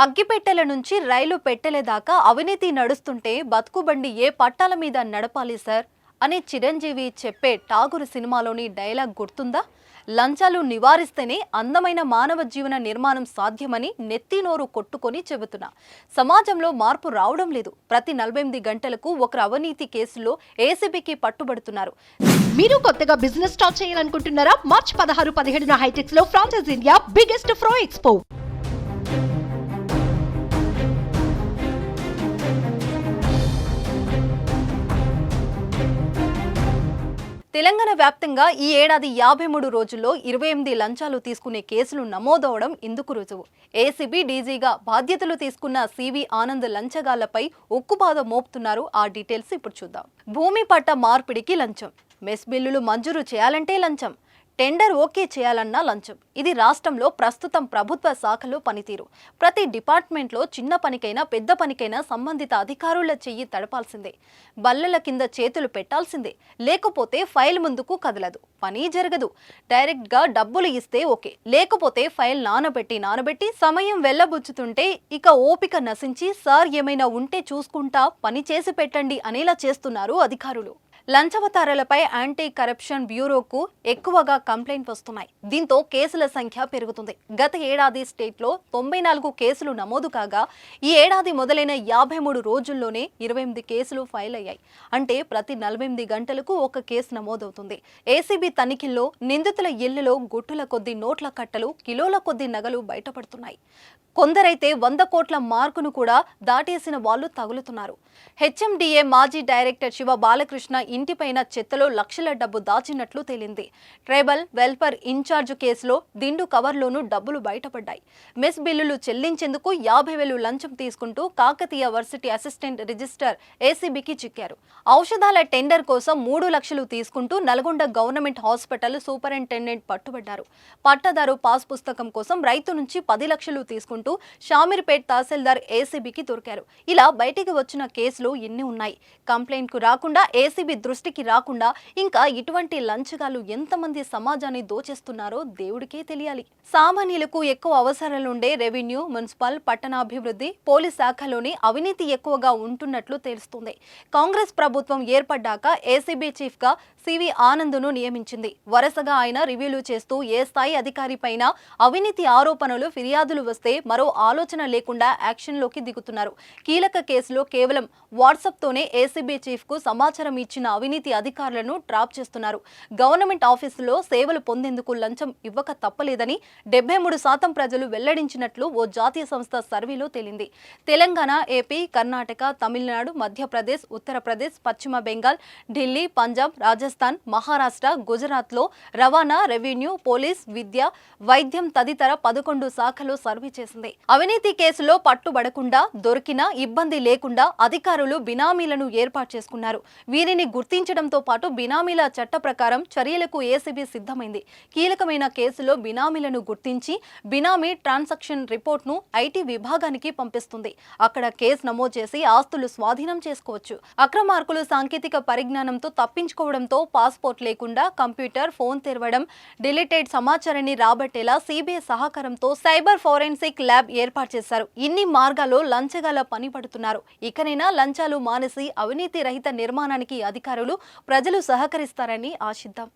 అగ్గిపెట్టెల నుంచి రైలు పెట్టెల దాకా అవినీతి నడుస్తుంటే బతుకుబండి ఏ పట్టాల మీద నడపాలి సార్ అని చిరంజీవి చెప్పే ఠాగూర్ సినిమాలోని డైలాగ్ గుర్తుందా? లంచాలు నివారిస్తేనే అందమైన మానవ జీవన నిర్మాణం సాధ్యమని నెత్తినోరు కొట్టుకొని చెబుతున్నా. సమాజంలో మార్పు రావడం లేదు. ప్రతి 48 గంటలకు ఒకరు అవినీతి కేసులో ఏసీబీకి పట్టుబడుతున్నారు. మీరు కొత్తగా బిజినెస్ స్టార్ట్ చేయాలనుకుంటున్నారా? మార్చి 16-17 హైటెక్స్ లో franchise India biggest ఫ్రో expo. Telangana వ్యాప్తంగా ఈ ఏడాది 53 రోజుల్లో 28 లంచాలు తీసుకునే కేసులు నమోదవడం ఇందుకు రుజువు. ఏసీబీ డీజీగా బాధ్యతలు తీసుకున్న సివి ఆనంద్ లంచగాళ్లపై ఉక్కుబాద మోపుతున్నారు. ఆ డీటెయిల్స్ ఇప్పుడు చూద్దాం. భూమి పట్ట మార్పిడికి లంచం, మెస్ బిల్లులు మంజూరు చేయాలంటే లంచం, టెండర్ ఓకే చేయాలన్నా లంచం. ఇది రాష్ట్రంలో ప్రస్తుతం ప్రభుత్వ శాఖలో పనితీరు. ప్రతి డిపార్ట్మెంట్లో చిన్న పనికైనా పెద్ద పనికైనా సంబంధిత అధికారుల చెయ్యి తడపాల్సిందే, బల్లల కింద చేతులు పెట్టాల్సిందే. లేకపోతే ఫైల్ ముందుకు కదలదు, పని జరగదు. డైరెక్ట్గా డబ్బులు ఇస్తే ఓకే, లేకపోతే ఫైల్ నానబెట్టి సమయం వెళ్ళబుచ్చుతుంటే ఇక ఓపిక నశించి సార్ ఏమైనా ఉంటే చూసుకుంటా పని చేసి పెట్టండి అనేలా చేస్తున్నారు అధికారులు. లంచవతారాలపై యాంటీ కరప్షన్ బ్యూరోకు ఎక్కువగా కంప్లైంట్ వస్తున్నాయి. దీంతో కేసుల సంఖ్య పెరుగుతుంది. గత ఏడాది స్టేట్లో 94 కేసులు నమోదు కాగా ఈ ఏడాది మొదలైన 53 రోజుల్లోనే 28 కేసులు ఫైల్ అయ్యాయి. అంటే ప్రతి 48 గంటలకు ఒక కేసు నమోదవుతుంది. ఏసీబీ తనిఖీల్లో నిందితుల ఇళ్లలో గుట్టుల కొద్ది నోట్ల కట్టలు, కిలోల కొద్ది నగలు బయటపడుతున్నాయి. కొందరైతే 100 కోట్ల మార్కును కూడా దాటేసిన వాళ్ళు తగులుతున్నారు. హెచ్ఎండిఏ మాజీ డైరెక్టర్ శివ బాలకృష్ణ ఇంటిపైన చెత్తలో లక్షల డబ్బు దాచినట్లు తేలింది. ట్రైబల్ వెల్ఫేర్ ఇన్ఛార్జ్ కేసులో దిండు కవర్లోనూ డబ్బులు బయటపడ్డాయి. మెస్ బిల్లులు చెల్లించేందుకు 50,000 లంచం తీసుకుంటూ కాకతీయ వర్సిటీ అసిస్టెంట్ రిజిస్ట్రార్ ఏసీబీకి చిక్కారు. ఔషధాల టెండర్ కోసం 3 లక్షలు తీసుకుంటూ నల్గొండ గవర్నమెంట్ హాస్పిటల్ సూపరింటెండెంట్ పట్టుబడ్డారు. పట్టదారు పాస్ పుస్తకం కోసం రైతు నుంచి 10 లక్షలు తీసుకుంటూ షామీర్పేట్ తహసీల్దార్ ఏసీబీకి దొరికారు. ఇలా బయటికి వచ్చిన కేసులు ఎన్ని ఉన్నాయి? కంప్లైంట్ కు రాకుండా, ఏసీబీ దృష్టికి రాకుండా ఇంకా ఇటువంటి లంచగాలు ఎంతమంది సమాజాన్ని దోచేస్తున్నారో దేవుడికే తెలియాలి. సామాన్యులకు ఎక్కువ అవసరాలుండే రెవెన్యూ, మున్సిపల్, పట్టణాభివృద్ధి, పోలీస్ శాఖలోని అవినీతి ఎక్కువగా ఉంటున్నట్లు తెలుస్తుంది. కాంగ్రెస్ ప్రభుత్వం ఏర్పడ్డాక ఏసీబీ చీఫ్ గా సివి ఆనంద్ను నియమించింది. వరుసగా ఆయన రివ్యూలు చేస్తూ ఏ స్థాయి అధికారి పైన అవినీతి ఆరోపణలు, ఫిర్యాదులు వస్తే మరో ఆలోచన లేకుండా యాక్షన్లోకి దిగుతున్నారు. కీలక కేసులో కేవలం వాట్సాప్తోనే ఏసీబీ చీఫ్ కు సమాచారం ఇచ్చిన అవినీతి అధికారులను ట్రాప్ చేస్తున్నారు. గవర్నమెంట్ ఆఫీసులో సేవలు పొందేందుకు లంచం ఇవ్వక తప్పలేదని 73% ప్రజలు వెల్లడించినట్లు ఓ జాతీయ సంస్థ సర్వేలో తేలింది. తెలంగాణ, ఏపీ, కర్ణాటక, తమిళనాడు, మధ్యప్రదేశ్, ఉత్తరప్రదేశ్, పశ్చిమ బెంగాల్, ఢిల్లీ, పంజాబ్, రాజస్థాన్, మహారాష్ట్ర, గుజరాత్లో రవాణా, రెవెన్యూ, పోలీస్, విద్య, వైద్యం తదితర 11 శాఖలో సర్వే చేసింది. అవినీతి కేసులో పట్టుబడకుండా, దొరికినా ఇబ్బంది లేకుండా అధికారులు బినామీలను ఏర్పాటు చేసుకున్నారు. వీరిని గుర్తించడంతో పాటు బినామీల చట్ట ప్రకారం చర్యలకు ఏసీబీ సిద్ధమైంది. కీలకమైన కేసులో బినామీలను గుర్తించి బినామీ ట్రాన్సాక్షన్ రిపోర్ట్ను ఐటీ విభాగానికి పంపిస్తుంది. అక్కడ కేసు నమోదు చేసి ఆస్తులు స్వాధీనం చేసుకోవచ్చు. అక్రమార్కులు సాంకేతిక పరిజ్ఞానంతో తప్పించుకోవడంతో పాస్పోర్ట్ లేకుండా కంప్యూటర్, ఫోన్ తెరవడం, డిలీటెడ్ సమాచారాన్ని రాబట్టేలా సిబిఐ సహకారంతో సైబర్ ఫోరెన్సిక్ ల్యాబ్ ఏర్పాటు చేశారు. ఇన్ని మార్గాల్లో లంచగాల పని పడుతున్నారు. ఇకనైనా లంచాలు మానేసి అవినీతి రహిత నిర్మాణానికి అధికారులు, ప్రజలు సహకరిస్తారని ఆశిద్దాం.